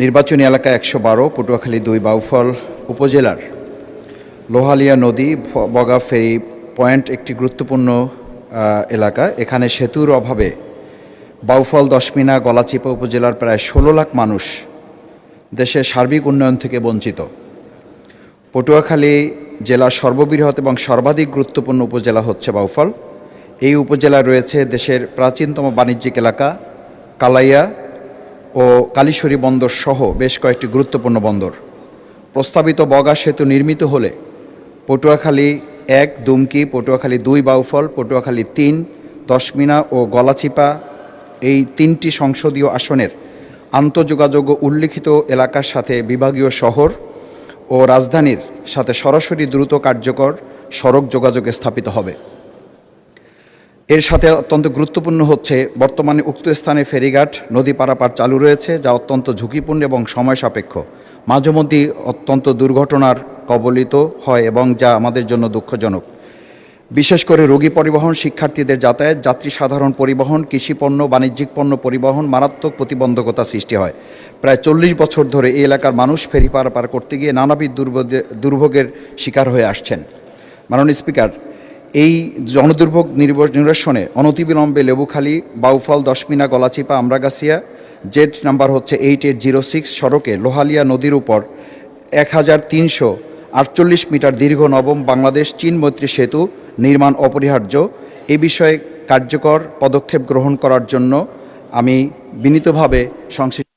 নির্বাচনী এলাকা ১১২ পটুয়াখালী ২ বাউফল উপজেলার লোহালিয়া নদী বগা ফেরি পয়েন্ট একটি গুরুত্বপূর্ণ এলাকা। এখানে সেতুর অভাবে বাউফল, দশমিনা, গলাচিপা উপজেলার প্রায় ১৬ লাখ মানুষ দেশের সার্বিক উন্নয়ন থেকে বঞ্চিত। পটুয়াখালী জেলার সর্ববৃহৎ এবং সর্বাধিক গুরুত্বপূর্ণ উপজেলা হচ্ছে বাউফল। এই উপজেলায় রয়েছে দেশের প্রাচীনতম বাণিজ্যিক এলাকা কালাইয়া ও কালীশ্বরী বন্দর সহ বেশ কয়েকটি গুরুত্বপূর্ণ বন্দর। প্রস্তাবিত বগা সেতু নির্মিত হলে পটুয়াখালী ১ দুমকি, পটুয়াখালী ২ বাউফল, পটুয়াখালী ৩ দশমিনা ও গলাচিপা এই ৩টি সংসদীয় আসনের আন্তঃযোগাযোগ উল্লিখিত এলাকার সাথে বিভাগীয় শহর ও রাজধানীর সাথে সরাসরি দ্রুত কার্যকর সড়ক যোগাযোগ স্থাপিত হবে। এর সাথে অত্যন্ত গুরুত্বপূর্ণ হচ্ছে বর্তমানে উক্ত স্থানে ফেরিঘাট নদী পারাপার চালু রয়েছে, যা অত্যন্ত ঝুঁকিপূর্ণ এবং সময় সাপেক্ষ, মাঝেমধ্যেই অত্যন্ত দুর্ঘটনার কবলিত হয় এবং যা আমাদের জন্য দুঃখজনক। বিশেষ করে রোগী পরিবহন, শিক্ষার্থীদের যাতায়াত, যাত্রী সাধারণ পরিবহন, কৃষিপণ্য, বাণিজ্যিক পণ্য পরিবহন মারাত্মক প্রতিবন্ধকতা সৃষ্টি হয়। প্রায় ৪০ বছর ধরে এই এলাকার মানুষ ফেরি পারাপার করতে গিয়ে নানাবিধ দুর্ভোগের শিকার হয়ে আসছেন। মাননীয় স্পিকার, এই জনদুর্ভোগ নিরসনে অনতিবিলম্বে লেবুখালী, বাউফল, দশমিনা, গলাচিপা, আমরাগাছিয়া জেড নাম্বার হচ্ছে 8806 সড়কে লোহালিয়া নদীর উপর ১৩৪৮ মিটার দীর্ঘ নবম বাংলাদেশ চীন মৈত্রী সেতু নির্মাণ অপরিহার্য। এ বিষয়ে কার্যকর পদক্ষেপ গ্রহণ করার জন্য আমি বিনীতভাবে সংশ্লিষ্ট